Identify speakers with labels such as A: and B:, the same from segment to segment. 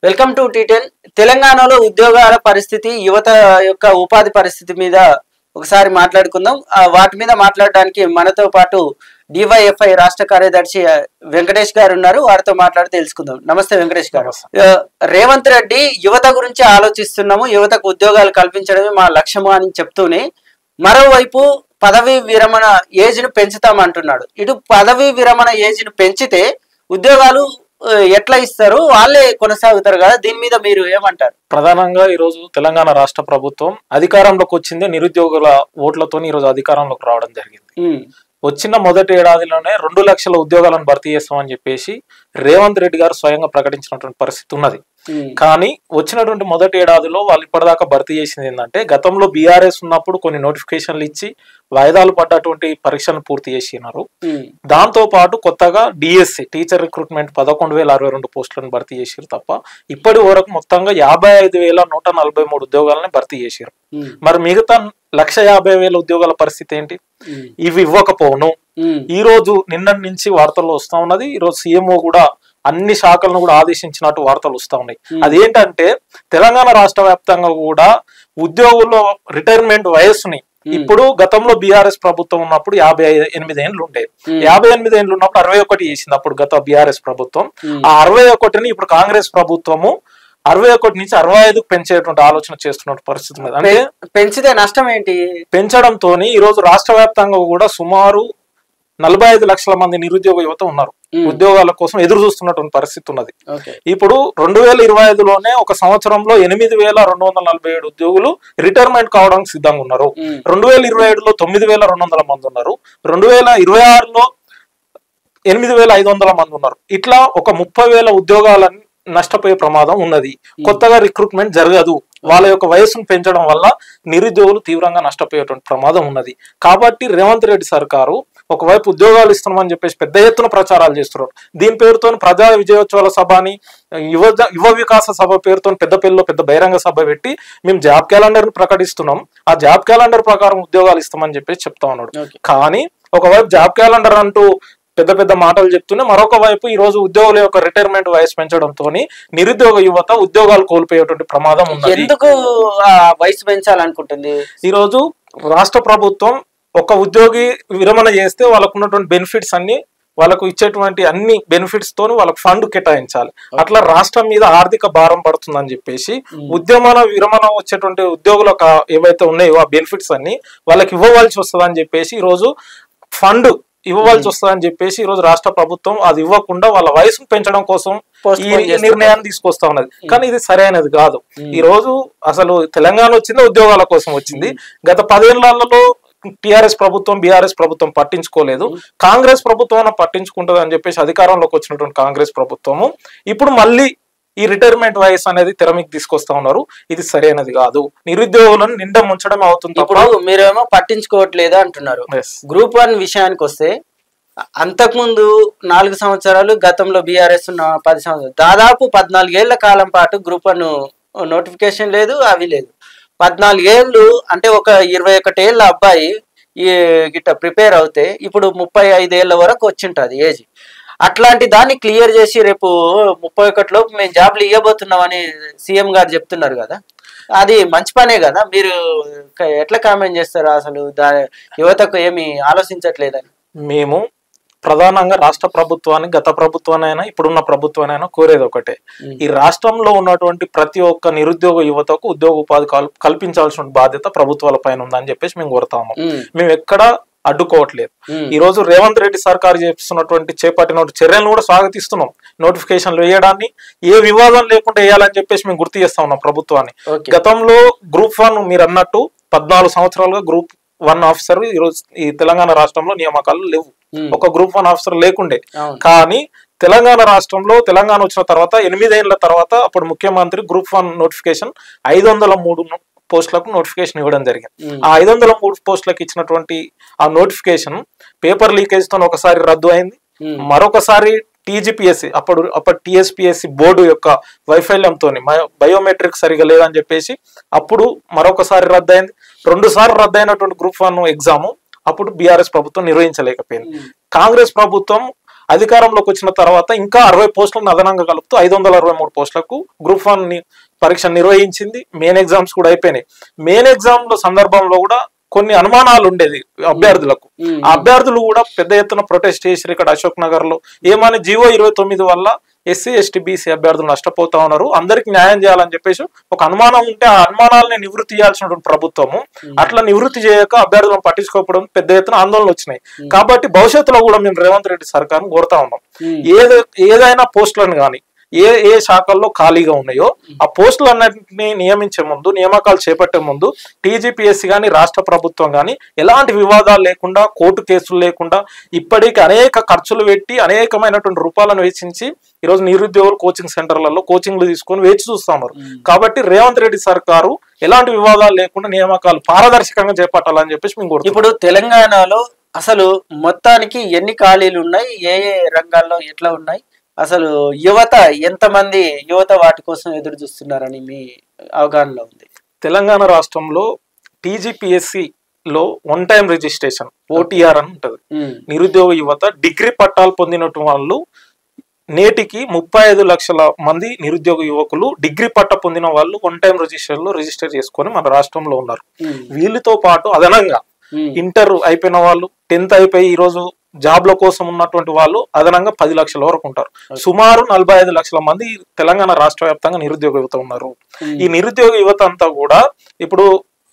A: Welcome to టీ10. తెలంగాణలో ఉద్యోగాల పరిస్థితి, యువత యొక్క ఉపాధి పరిస్థితి మీద ఒకసారి మాట్లాడుకుందాం. వాటి మీద మాట్లాడడానికి మనతో పాటు డివైఎఫ్ఐ రాష్ట్ర కార్యదర్శి వెంకటేష్ గారు ఉన్నారు. వారితో మాట్లాడి తెలుసుకుందాం. నమస్తే వెంకటేష్ గారు. రేవంత్ రెడ్డి యువత గురించి ఆలోచిస్తున్నాము, యువతకు ఉద్యోగాలు కల్పించడమే మా లక్ష్యము అని చెప్తూనే మరోవైపు పదవీ విరమణ ఏజ్ ను పెంచుతామంటున్నాడు. ఇటు పదవీ విరమణ ఏజ్ ను పెంచితే ఉద్యోగాలు ఎట్లా ఇస్తారు, వాళ్ళే కొనసాగుతారు కదా, దీని మీద మీరు ఏమంటారు?
B: ప్రధానంగా ఈ రోజు తెలంగాణ రాష్ట్ర ప్రభుత్వం అధికారంలోకి వచ్చింది నిరుద్యోగుల ఓట్లతో ఈ రోజు అధికారంలోకి రావడం జరిగింది. వచ్చిన మొదటి ఏడాదిలోనే 2 లక్షల ఉద్యోగాలను భర్తీ చేస్తామని చెప్పేసి రేవంత్ రెడ్డి గారు స్వయంగా ప్రకటించినటువంటి పరిస్థితి ఉన్నది. కానీ వచ్చినటువంటి మొదటి ఏడాదిలో వాళ్ళు ఇప్పటిదాకా భర్తీ చేసింది ఏంటంటే, గతంలో బీఆర్ఎస్ ఉన్నప్పుడు కొన్ని నోటిఫికేషన్లు ఇచ్చి వాయిదాలు పడ్డటువంటి పరీక్షను పూర్తి చేసినారు. దాంతో పాటు కొత్తగా డిఎస్సి టీచర్ రిక్రూట్మెంట్ 11,062 పోస్టులను భర్తీ చేసారు తప్ప ఇప్పటి వరకు మొత్తంగా 55,143 ఉద్యోగాలను భర్తీ చేశారు. మరి మిగతా 1,50,000 ఉద్యోగాల పరిస్థితి ఏంటి? ఇవి ఇవ్వకపోను ఈ రోజు నిన్నటి నుంచి వార్తల్లో వస్తా ఉన్నది. ఈ రోజు సీఎంఓ కూడా అన్ని శాఖలను కూడా ఆదేశించినట్టు వార్తలు వస్తా ఉన్నాయి. అదేంటంటే తెలంగాణ రాష్ట్ర వ్యాప్తంగా కూడా ఉద్యోగుల్లో రిటైర్మెంట్ వయస్సుని ఇప్పుడు గతంలో బీఆర్ఎస్ ప్రభుత్వం ఉన్నప్పుడు 58 ఏళ్ళు ఉండేది. 58 ఏళ్ళు ఉన్నప్పుడు 61 చేసింది అప్పుడు గత బీఆర్ఎస్ ప్రభుత్వం. ఆ 61ని ఇప్పుడు కాంగ్రెస్ ప్రభుత్వము 61 నుంచి 65కు పెంచేటువంటి ఆలోచన చేస్తున్న పరిస్థితి ఉన్నది. అంటే
A: పెంచితే నష్టం ఏంటి?
B: పెంచడంతో ఈ రోజు రాష్ట్ర వ్యాప్తంగా కూడా సుమారు 45 లక్షల మంది నిరుద్యోగ యువత ఉన్నారు. ఉద్యోగాల కోసం ఎదురు చూస్తున్నటువంటి పరిస్థితి ఉన్నది. ఇప్పుడు 2025లోనే ఒక సంవత్సరంలో 8,247 ఉద్యోగులు రిటైర్మెంట్ కావడానికి సిద్ధంగా ఉన్నారు. 2027లో 9,200 మంది ఉన్నారు. 2026లో 8,500 మంది ఉన్నారు. ఇట్లా ఒక 30,000 ఉద్యోగాలను నష్టపోయే ప్రమాదం ఉన్నది. కొత్తగా రిక్రూట్మెంట్ జరగదు. వాళ్ళ యొక్క వయస్సును పెంచడం వల్ల నిరుద్యోగులు తీవ్రంగా నష్టపోయేటువంటి ప్రమాదం ఉన్నది. కాబట్టి రేవంత్ రెడ్డి సర్కారు ఒకవైపు ఉద్యోగాలు ఇస్తున్నామని చెప్పేసి పెద్ద ఎత్తున ప్రచారాలు చేస్తున్నారు. దీని పేరుతో ప్రజా విజయోత్సవాల సభ అని యువ వికాస సభ పేరుతో పెద్దపల్లిలో పెద్ద బహిరంగ సభ పెట్టి మేము జాబ్ క్యాలెండర్ ని ప్రకటిస్తున్నాం, ఆ జాబ్ క్యాలెండర్ ప్రకారం ఉద్యోగాలు ఇస్తామని చెప్పేసి చెప్తా ఉన్నాడు. కానీ ఒకవైపు జాబ్ క్యాలెండర్ అంటూ పెద్ద పెద్ద మాటలు చెప్తూనే మరొక వైపు ఈ రోజు ఉద్యోగుల యొక్క రిటైర్మెంట్ వయసు పెంచడంతో నిరుద్యోగ యువత ఉద్యోగాలు కోల్పోయేటువంటి ప్రమాదం ఉంది.
A: ఎందుకు వయసు పెంచాలనుకుంటుంది?
B: ఈ రోజు రాష్ట్ర ప్రభుత్వం ఒక ఉద్యోగి విరమణ చేస్తే వాళ్ళకు ఉన్నటువంటి బెనిఫిట్స్ అన్ని వాళ్ళకు ఇచ్చేటువంటి అన్ని బెనిఫిట్స్ తోని వాళ్ళకు ఫండ్ కేటాయించాలి. అట్లా రాష్ట్రం మీద ఆర్థిక భారం పడుతుందని చెప్పేసి ఉద్యమాల విరమణ వచ్చేటువంటి ఉద్యోగులకు ఏవైతే ఉన్నాయో ఆ బెనిఫిట్స్ అన్ని వాళ్ళకి ఇవ్వవలసి వస్తుందని చెప్పేసి ఈ రోజు ఫండ్ ఇవ్వవలసి వస్తుందని చెప్పేసి ఈ రోజు రాష్ట్ర ప్రభుత్వం అది ఇవ్వకుండా వాళ్ళ వయసును పెంచడం కోసం ఈ నిర్ణయాన్ని తీసుకొస్తా ఉన్నది. కానీ ఇది సరైనది కాదు. ఈ రోజు అసలు తెలంగాణ వచ్చింది ఉద్యోగాల కోసం వచ్చింది. గత 10 ఏళ్లలో టిఆర్ఎస్ ప్రభుత్వం బీఆర్ఎస్ ప్రభుత్వం పట్టించుకోలేదు. కాంగ్రెస్ ప్రభుత్వం పట్టించుకుంటుంది అని చెప్పేసి అధికారంలోకి వచ్చినటువంటి కాంగ్రెస్ ప్రభుత్వము ఇప్పుడు మళ్ళీ ఈ రిటైర్మెంట్ వయసు అనేది తెరమికి తీసుకొస్తా ఉన్నారు. ఇది సరైనది కాదు. నిరుద్యోగులను నిండా ముంచడం అవుతుంది.
A: ఇప్పుడు మీరేమో పట్టించుకోవట్లేదు అంటున్నారు. గ్రూప్ 1 విషయానికి వస్తే అంతకుముందు 4 సంవత్సరాలు, గతంలో బీఆర్ఎస్ ఉన్న 10 సంవత్సరాలు, దాదాపు 14 ఏళ్ల కాలం పాటు గ్రూప్ 1 నోటిఫికేషన్ లేదు, అవి లేదు. 14 ఏళ్ళు అంటే ఒక 21 ఏళ్ళ అబ్బాయి గిట్ట ప్రిపేర్ అవుతే ఇప్పుడు 35 ఏళ్ళ వరకు వచ్చింటది ఏజ్. అట్లాంటి దాన్ని క్లియర్ చేసి రేపు 31లోపు మేము జాబ్లు ఇవ్వబోతున్నామని సీఎం గారు చెప్తున్నారు కదా, అది మంచి పనే కదా. మీరు ఎట్లా కామెంట్ చేస్తారు? అసలు యువతకు ఏమి ఆలోచించట్లేదని.
B: మేము ప్రధానంగా రాష్ట్ర ప్రభుత్వాన్ని, గత ప్రభుత్వానైనా ఇప్పుడున్న ప్రభుత్వానైనా కోరేది ఒకటే, ఈ రాష్ట్రంలో ఉన్నటువంటి ప్రతి ఒక్క నిరుద్యోగ యువతకు ఉద్యోగ ఉపాధి కల్పించాల్సిన బాధ్యత ప్రభుత్వాల పైన ఉందని చెప్పేసి మేము కోరుతాము. మేము ఎక్కడ అడ్డుకోవట్లేదు. ఈ రోజు రేవంత్ రెడ్డి సర్కారు చేపట్టిన చర్యలను కూడా స్వాగతిస్తున్నాం. నోటిఫికేషన్లు వేయడాన్ని ఏ వివాదం లేకుండా వేయాలని చెప్పేసి మేము గుర్తు చేస్తా ఉన్నాం ప్రభుత్వాన్ని. గతంలో గ్రూప్ 1 మీరు అన్నట్టు 14 సంవత్సరాలుగా గ్రూప్ 1 ఆఫీసర్ ఈ రోజు ఈ తెలంగాణ రాష్ట్రంలో నియామకాలు లేవు. ఒక గ్రూప్ 1 ఆఫీసర్ లేకుండే. కానీ తెలంగాణ రాష్ట్రంలో తెలంగాణ వచ్చిన తర్వాత 8 ఏళ్ల తర్వాత అప్పుడు ముఖ్యమంత్రి గ్రూప్ 1 నోటిఫికేషన్ 503 పోస్టులకు నోటిఫికేషన్ ఇవ్వడం జరిగింది. ఆ 503 పోస్టులకు ఇచ్చినటువంటి ఆ నోటిఫికేషన్ పేపర్ లీకేజ్ తో ఒకసారి రద్దు అయింది, మరొకసారి టీజీపీఎస్సీ అప్పుడు టీఎస్పీఎస్సీ బోర్డు యొక్క వైఫల్యంతో బయోమెట్రిక్ సరిగా లేదని చెప్పేసి అప్పుడు మరొకసారి రద్దయింది. 2 సార్లు రద్దయినటువంటి గ్రూప్ 1 ఎగ్జామ్ అప్పుడు బీఆర్ఎస్ ప్రభుత్వం నిర్వహించలేకపోయింది. కాంగ్రెస్ ప్రభుత్వం అధికారంలోకి వచ్చిన తర్వాత ఇంకా 60 పోస్టులను అదనంగా కలుపుతూ 563 పోస్టులకు గ్రూప్ 1 పరీక్ష నిర్వహించింది. మెయిన్ ఎగ్జామ్స్ కూడా అయిపోయినాయి. మెయిన్ ఎగ్జామ్ లో సందర్భంలో కూడా కొన్ని అనుమానాలు ఉండేది అభ్యర్థులకు. ఆ అభ్యర్థులు కూడా పెద్ద ఎత్తున ప్రొటెస్ట్ చేశారు. ఇక్కడ అశోక్ నగర్ లో ఏమని జీవో 29 వల్ల ఎస్సీ ఎస్టీ బీసీ అభ్యర్థులు నష్టపోతా ఉన్నారు, అందరికి న్యాయం చేయాలని చెప్పేసి ఒక అనుమానం ఉంటే ఆ అనుమానాలని నివృత్తి చేయాల్సినటువంటి ప్రభుత్వము అట్లా నివృత్తి చేయక అభ్యర్థులను పట్టించుకోవడం పెద్ద ఎత్తున ఆందోళనలు వచ్చినాయి. కాబట్టి భవిష్యత్తులో కూడా మేము రేవంత్ రెడ్డి సర్కార్ను కోరుతా ఉన్నాం, ఏదైనా పోస్టులను కానీ ఏ శాఖల్లో ఖాళీగా ఉన్నాయో ఆ పోస్టులన్నింటినీ నియమించే ముందు, నియామకాలు చేపట్టే ముందు టీజీపీఎస్సీ కానీ రాష్ట్ర ప్రభుత్వం కానీ ఎలాంటి వివాదాలు లేకుండా, కోర్టు కేసులు లేకుండా, ఇప్పటికీ అనేక ఖర్చులు పెట్టి అనేకమైనటువంటి రూపాయలను వెచ్చించి ఈరోజు నిరుద్యోగులు కోచింగ్ సెంటర్లలో కోచింగ్లు తీసుకొని వేచి చూస్తా ఉన్నారు. కాబట్టి రేవంత్ రెడ్డి సర్కారు ఎలాంటి వివాదాలు లేకుండా నియామకాలు పారదర్శకంగా చేపట్టాలని చెప్పేసి మేము కోరుతున్నాం.
A: ఇప్పుడు తెలంగాణలో అసలు మొత్తానికి ఎన్ని ఖాళీలు ఉన్నాయి, ఏ రంగాల్లో ఎట్లా ఉన్నాయి, అసలు యువత ఎంతమంది వాటి కోసం ఎదురు చూస్తున్నారని మీ అవగాహనలో ఉంది?
B: తెలంగాణ రాష్ట్రంలో టీజీపీఎస్సీ లో 1 టైం రిజిస్ట్రేషన్ ఓటీఆర్ అని ఉంటది. నిరుద్యోగ యువత డిగ్రీ పట్టాలు పొందినట్టు వాళ్ళు నేటికి 35 లక్షల మంది నిరుద్యోగ యువకులు డిగ్రీ పట్ట పొందిన వాళ్ళు 1 టైం రిజిస్టర్ చేసుకొని మన రాష్ట్రంలో ఉన్నారు. వీళ్ళతో పాటు అదనంగా ఇంటర్ అయిపోయిన వాళ్ళు, 10th అయిపోయి ఈరోజు జాబ్ల కోసం ఉన్నటువంటి వాళ్ళు అదనంగా 10 లక్షల వరకు ఉంటారు. సుమారు 45 లక్షల మంది తెలంగాణ రాష్ట్ర వ్యాప్తంగా నిరుద్యోగ యువత ఉన్నారు. ఈ నిరుద్యోగ యువత అంతా కూడా ఇప్పుడు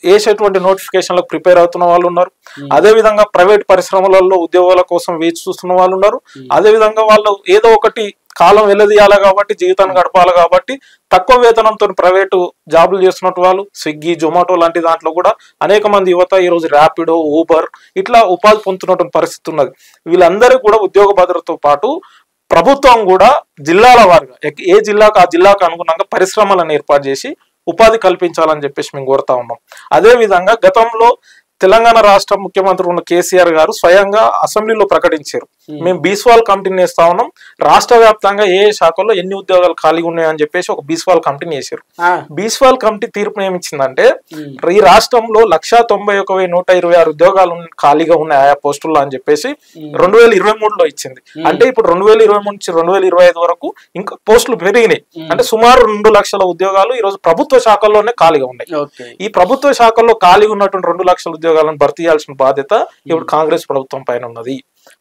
B: వేసేటువంటి నోటిఫికేషన్లకు ప్రిపేర్ అవుతున్న వాళ్ళు ఉన్నారు. అదే విధంగా ప్రైవేట్ పరిశ్రమలలో ఉద్యోగాల కోసం వేచి చూస్తున్న వాళ్ళు ఉన్నారు. అదే విధంగా వాళ్ళు ఏదో ఒకటి కాలం వెళ్ళదీయాలి కాబట్టి, జీవితాన్ని గడపాలి కాబట్టి తక్కువ వేతనంతో ప్రైవేటు జాబులు చేస్తున్నట్టు వాళ్ళు, స్విగ్గీ, జొమాటో లాంటి దాంట్లో కూడా అనేక మంది యువత ఈరోజు ర్యాపిడో, ఊబర్ ఇట్లా ఉపాధి పొందుతున్నటువంటి పరిస్థితి ఉన్నది. వీళ్ళందరూ కూడా ఉద్యోగ భద్రతతో పాటు ప్రభుత్వం కూడా జిల్లాల వారిగా ఏ జిల్లాకు ఆ జిల్లాకు అనుగుణంగా పరిశ్రమలను ఏర్పాటు చేసి ఉపాధి కల్పించాలని చెప్పేసి మేము కోరుతా ఉన్నాం. అదే విధంగా గతంలో తెలంగాణ రాష్ట్ర ముఖ్యమంత్రి ఉన్న కేసీఆర్ గారు స్వయంగా అసెంబ్లీలో ప్రకటించారు, మేము బీస్వాల్ కమిటీని వేస్తా ఉన్నాం, రాష్ట్ర వ్యాప్తంగా ఏ శాఖల్లో ఎన్ని ఉద్యోగాలు ఖాళీగా ఉన్నాయని చెప్పేసి ఒక బీస్వాల్ కమిటీని వేసారు. బీస్వాల్ కమిటీ తీర్పు ఏమిచ్చిందంటే ఈ రాష్ట్రంలో 191,126 ఉద్యోగాలు ఖాళీగా ఉన్నాయి ఆయా పోస్టుల్లో అని చెప్పేసి 2023లో ఇచ్చింది. అంటే ఇప్పుడు 2023 నుంచి 2025 వరకు ఇంకా పోస్టులు పెరిగినాయి. అంటే సుమారు 2 లక్షల ఉద్యోగాలు ఈ రోజు ప్రభుత్వ శాఖల్లోనే ఖాళీగా ఉన్నాయి. ఈ ప్రభుత్వ శాఖల్లో ఖాళీగా ఉన్నటువంటి 2 లక్షల ఉద్యోగాలను భర్తీ చేయాల్సిన బాధ్యత ఇప్పుడు కాంగ్రెస్ ప్రభుత్వం పైన ఉన్నది.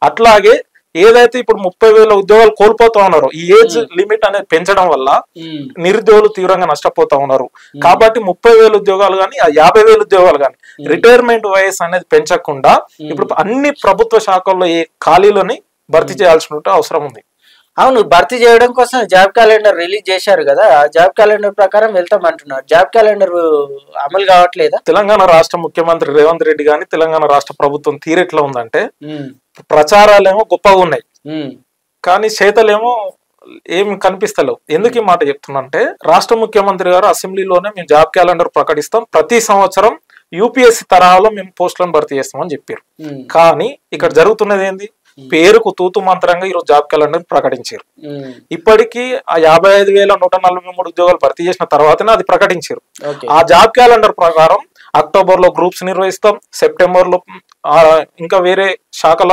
B: అట్లాగే ఏదైతే ఇప్పుడు 30,000 ఉద్యోగాలు కోల్పోతా ఉన్నారో ఈ ఏజ్ లిమిట్ అనేది పెంచడం వల్ల నిరుద్యోగులు తీవ్రంగా నష్టపోతా ఉన్నారు. కాబట్టి 30,000 ఉద్యోగాలు కానీ 50,000 ఉద్యోగాలు కానీ రిటైర్మెంట్ వయసు అనేది పెంచకుండా ఇప్పుడు అన్ని ప్రభుత్వ శాఖల్లో ఏ ఖాళీలని భర్తీ చేయాల్సిన అవసరం ఉంది.
A: అవును, భర్తీ చేయడం కోసం జాబ్ క్యాలెండర్ రిలీజ్ చేశారు కదా, ఆ జాబ్ క్యాలెండర్ ప్రకారం వెళ్తామంటున్నారు. జాబ్ క్యాలెండర్ అమలు కావట్లేదా?
B: తెలంగాణ రాష్ట్ర ముఖ్యమంత్రి రేవంత్ రెడ్డి గాని తెలంగాణ రాష్ట్ర ప్రభుత్వం తీరెట్లా ఉందంటే ప్రచారాలేమో గొప్పగా ఉన్నాయి కానీ చేతలేమో ఏమి కనిపిస్తలేవు. ఎందుకు ఈ మాట చెప్తున్నంటే రాష్ట్ర ముఖ్యమంత్రి గారు అసెంబ్లీలోనే మేము జాబ్ క్యాలెండర్ ప్రకటిస్తాం, ప్రతి సంవత్సరం యూపీఎస్సీ తరహాలో మేము పోస్టులను భర్తీ చేస్తామని చెప్పారు. కానీ ఇక్కడ జరుగుతున్నది ఏంది, పేరుకు తూతు మంత్రంగా ఈరోజు జాబ్ క్యాలెండర్ ప్రకటించారు. ఇప్పటికీ ఆ 55,143 ఉద్యోగాలు భర్తీ చేసిన తర్వాతనే అది ప్రకటించారు. ఆ జాబ్ క్యాలెండర్ ప్రకారం అక్టోబర్ లో గ్రూప్స్ నిర్వహిస్తాం, సెప్టెంబర్ లో ఇంకా వేరే శాఖల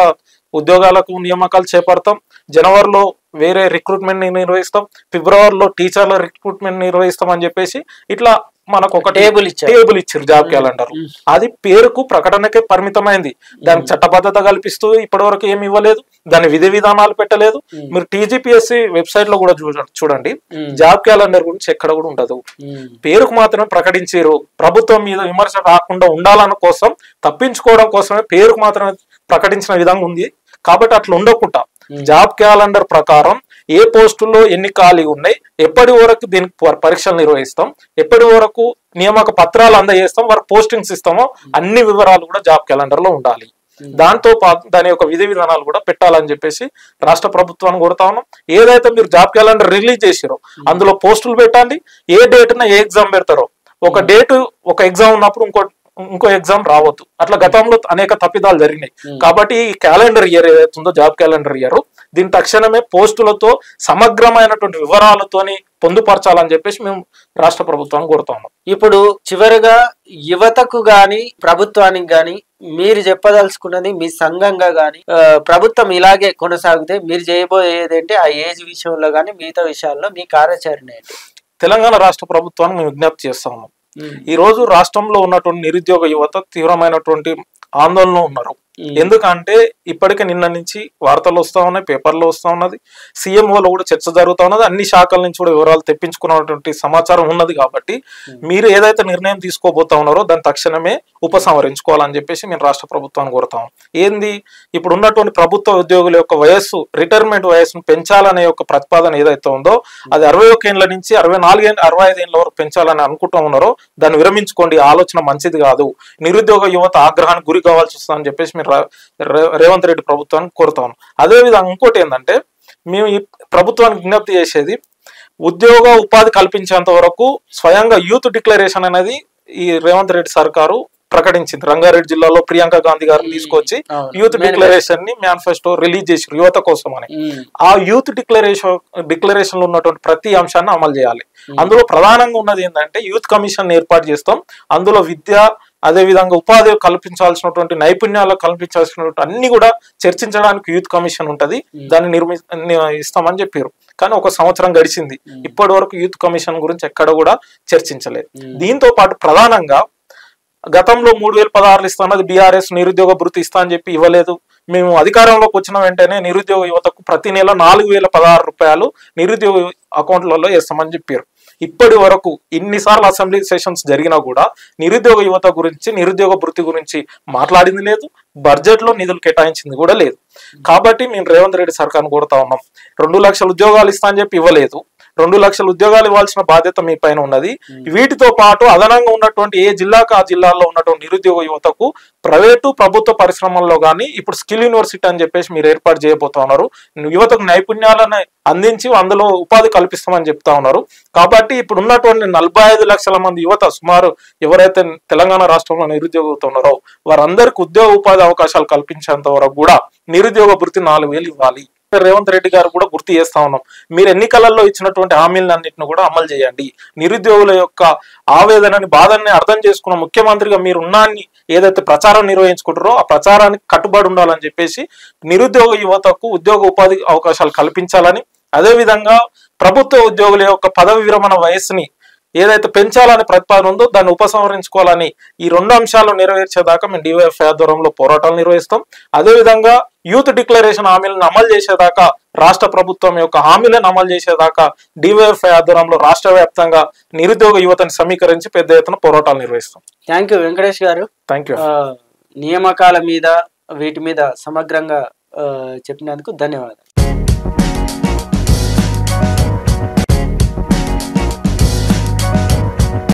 B: ఉద్యోగాలకు నియామకాలు చేపడతాం, జనవరిలో వేరే రిక్రూట్మెంట్ నిర్వహిస్తాం, ఫిబ్రవరిలో టీచర్ల రిక్రూట్మెంట్ నిర్వహిస్తాం అని చెప్పేసి ఇట్లా మనకు ఒక టేబుల్ ఇచ్చారు జాబ్ క్యాలెండర్. అది పేరుకు ప్రకటనకే పరిమితమైంది, దానికి చట్టబద్ధత కల్పిస్తూ ఇప్పటి వరకు ఏమి ఇవ్వలేదు, దాని విధి విధానాలు పెట్టలేదు. మీరు టీజీపీఎస్సీ వెబ్సైట్ లో కూడా చూడండి, జాబ్ క్యాలెండర్ గురించి ఎక్కడ కూడా ఉండదు, పేరుకు మాత్రమే ప్రకటించారు. ప్రభుత్వం మీద విమర్శ రాకుండా ఉండాలన్న కోసం, తప్పించుకోవడం కోసమే పేరుకు మాత్రమే ప్రకటించిన విధంగా ఉంది. కాబట్టి అట్లా ఉండకుండా జాబ్ క్యాలెండర్ ప్రకారం ఏ పోస్టుల్లో ఎన్ని ఖాళీ ఉన్నాయి, ఎప్పటి వరకు దీనికి పరీక్షలు నిర్వహిస్తాం, ఎప్పటి వరకు నియామక పత్రాలు అందజేస్తాం, వారికి పోస్టింగ్స్ ఇస్తామో అన్ని వివరాలు కూడా జాబ్ క్యాలెండర్ లో ఉండాలి. దాంతో పాటు దాని యొక్క విధి విధానాలు కూడా పెట్టాలని చెప్పేసి రాష్ట్ర ప్రభుత్వాన్ని కోరుతా ఉన్నాం. ఏదైతే మీరు జాబ్ క్యాలెండర్ రిలీజ్ చేసిరో అందులో పోస్టులు పెట్టండి, ఏ డేట్న ఏ ఎగ్జామ్ పెడతారో, ఒక డేట్ ఒక ఎగ్జామ్ ఉన్నప్పుడు ఇంకో ఎగ్జామ్ రావద్దు. అట్లా గతంలో అనేక తప్పిదాలు జరిగినాయి. కాబట్టి ఈ క్యాలెండర్ ఇయర్ ఏదైతుందో జాబ్ క్యాలెండర్ ఇయర్ దీని తక్షణమే పోస్టులతో సమగ్రమైనటువంటి వివరాలతోని పొందుపరచాలని చెప్పేసి మేము రాష్ట్ర ప్రభుత్వాన్ని కోరుతా ఉన్నాం.
A: ఇప్పుడు చివరిగా యువతకు గాని ప్రభుత్వానికి గాని మీరు చెప్పదలుచుకున్నది మీ సంఘంగా గాని ప్రభుత్వం ఇలాగే కొనసాగితే మీరు చేయబోయేది ఏంటి? ఆ ఏజ్ విషయంలో గాని మిగతా విషయాల్లో మీ కార్యాచరణ ఏంటి?
B: తెలంగాణ రాష్ట్ర ప్రభుత్వాన్ని మేము విజ్ఞప్తి చేస్తాము. ఈ రోజు రాష్ట్రంలో ఉన్నటువంటి నిరుద్యోగ యువత తీవ్రమైనటువంటి ఆందోళనలో ఉన్నారు. ఎందుకంటే ఇప్పటికే నిన్న నుంచి వార్తలు వస్తా ఉన్నాయి, పేపర్లో వస్తా ఉన్నది, సీఎంఓలో కూడా చర్చ జరుగుతా ఉన్నది, అన్ని శాఖల నుంచి కూడా వివరాలు తెప్పించుకున్నటువంటి సమాచారం ఉన్నది. కాబట్టి మీరు ఏదైతే నిర్ణయం తీసుకోబోతా ఉన్నారో దాన్ని తక్షణమే ఉపసంహరించుకోవాలని చెప్పేసి మేము రాష్ట్ర ప్రభుత్వాన్ని కోరుతాం. ఏంది ఇప్పుడు ఉన్నటువంటి ప్రభుత్వ ఉద్యోగుల యొక్క వయస్సు, రిటైర్మెంట్ వయస్సును పెంచాలనే యొక్క ప్రతిపాదన ఏదైతే ఉందో అది 61 ఏళ్ల నుంచి 65 ఏళ్ల వరకు పెంచాలని అనుకుంటూ ఉన్నారో దాన్ని విరమించుకోండి. ఆలోచన మంచిది కాదు. నిరుద్యోగ యువత ఆగ్రహానికి గురి కావాల్సి వస్తుందని చెప్పేసి మీరు రేవంత్ రెడ్డి ప్రభుత్వాన్ని కోరుతాను. అదేవిధంగా ఇంకోటి ఏంటంటే మేము ఈ ప్రభుత్వానికి విజ్ఞప్తి చేసేది, ఉద్యోగ ఉపాధి కల్పించేంత వరకు స్వయంగా యూత్ డిక్లరేషన్ అనేది ఈ రేవంత్ రెడ్డి సర్కారు ప్రకటించింది. రంగారెడ్డి జిల్లాలో ప్రియాంక గాంధీ గారిని తీసుకొచ్చి యూత్ డిక్లరేషన్ ని మేనిఫెస్టో రిలీజ్ చేసి యువత కోసం అని. ఆ యూత్ డిక్లరేషన్ లో ఉన్నటువంటి ప్రతి అంశాన్ని అమలు చేయాలి. అందులో ప్రధానంగా ఉన్నది ఏంటంటే యూత్ కమిషన్ ఏర్పాటు చేస్తాం. అందులో విద్య, అదే విధంగా ఉపాధి కల్పించాల్సినటువంటి నైపుణ్యాలు కల్పించాల్సినటువంటి అన్ని కూడా చర్చించడానికి యూత్ కమిషన్ ఉంటది. దాన్ని ఇస్తామని చెప్పారు. కానీ 1 సంవత్సరం గడిచింది, ఇప్పటి వరకు యూత్ కమిషన్ గురించి ఎక్కడ కూడా చర్చించలేదు. దీంతో పాటు ప్రధానంగా గతంలో 3016 ఇస్తానది బీఆర్ఎస్ నిరుద్యోగ భృతి ఇస్తా అని చెప్పి ఇవ్వలేదు. మేము అధికారంలోకి వచ్చిన వెంటనే నిరుద్యోగ యువతకు ప్రతి నెల 4016 రూపాయలు నిరుద్యోగ అకౌంట్లలో వేస్తామని చెప్పారు. ఇప్పటి వరకు ఇన్నిసార్లు అసెంబ్లీ సెషన్స్ జరిగినా కూడా నిరుద్యోగ యువత గురించి, నిరుద్యోగ భృతి గురించి మాట్లాడింది లేదు, బడ్జెట్ లో నిధులు కేటాయించింది కూడా లేదు. కాబట్టి మేము రేవంత్ రెడ్డి సర్కార్ను కోరుతా ఉన్నాం. 2 లక్షల ఉద్యోగాలు ఇస్తా అని చెప్పి ఇవ్వలేదు. 2 లక్షల ఉద్యోగాలు ఇవ్వాల్సిన బాధ్యత మీ పైన ఉన్నది. వీటితో పాటు అదనంగా ఉన్నటువంటి ఏ జిల్లాకు ఆ జిల్లాలో ఉన్నటువంటి నిరుద్యోగ యువతకు ప్రైవేటు ప్రభుత్వ పరిశ్రమల్లో కానీ ఇప్పుడు స్కిల్ యూనివర్సిటీ అని చెప్పేసి మీరు ఏర్పాటు చేయబోతా ఉన్నారు. యువతకు నైపుణ్యాలను అందించి అందులో ఉపాధి కల్పిస్తామని చెప్తా ఉన్నారు. కాబట్టి ఇప్పుడు ఉన్నటువంటి 45 లక్షల మంది యువత సుమారు ఎవరైతే తెలంగాణ రాష్ట్రంలో నిరుద్యోగంతో ఉన్నారో వారందరికీ ఉద్యోగ ఉపాధి అవకాశాలు కల్పించేంత వరకు కూడా నిరుద్యోగ భృతి 4000 ఇవ్వాలి. రేవంత్ రెడ్డి గారు కూడా గుర్తు చేస్తా ఉన్నాం, మీరు ఎన్నికలలో ఇచ్చినటువంటి హామీలన్నింటిని కూడా అమలు చేయండి. నిరుద్యోగుల యొక్క ఆవేదనని, బాధని అర్థం చేసుకున్న ముఖ్యమంత్రిగా మీరు ఉన్నాన్ని ఏదైతే ప్రచారం నిర్వహించుకుంటారో ఆ ప్రచారానికి కట్టుబడి ఉండాలని చెప్పేసి నిరుద్యోగ యువతకు ఉద్యోగ ఉపాధి అవకాశాలు కల్పించాలని, అదేవిధంగా ప్రభుత్వ ఉద్యోగుల యొక్క పదవి విరమణ వయస్సుని ఏదైతే పెంచాలని ప్రతిపాదన ఉందో దాన్ని ఉపసంహరించుకోవాలని ఈ 2 అంశాలు నెరవేర్చేదాకా మేము డివైఎఫ్ఐ ఆధ్వర్యంలో పోరాటాలు నిర్వహిస్తాం. అదేవిధంగా యూత్ డిక్లరేషన్ హామీలను అమలు చేసేదాకా, రాష్ట్ర ప్రభుత్వం యొక్క హామీలను అమలు చేసేదాకా డివైఎఫ్ఐ ఆధ్వర్యంలో రాష్ట్ర వ్యాప్తంగా నిరుద్యోగ యువతని సమీకరించి పెద్ద ఎత్తున పోరాటాలు నిర్వహిస్తాం.
A: థ్యాంక్ యూ వెంకటేష్ గారు.
B: Thank you.
A: నియామకాల మీద వీటి మీద సమగ్రంగా చెప్పినందుకు ధన్యవాదాలు.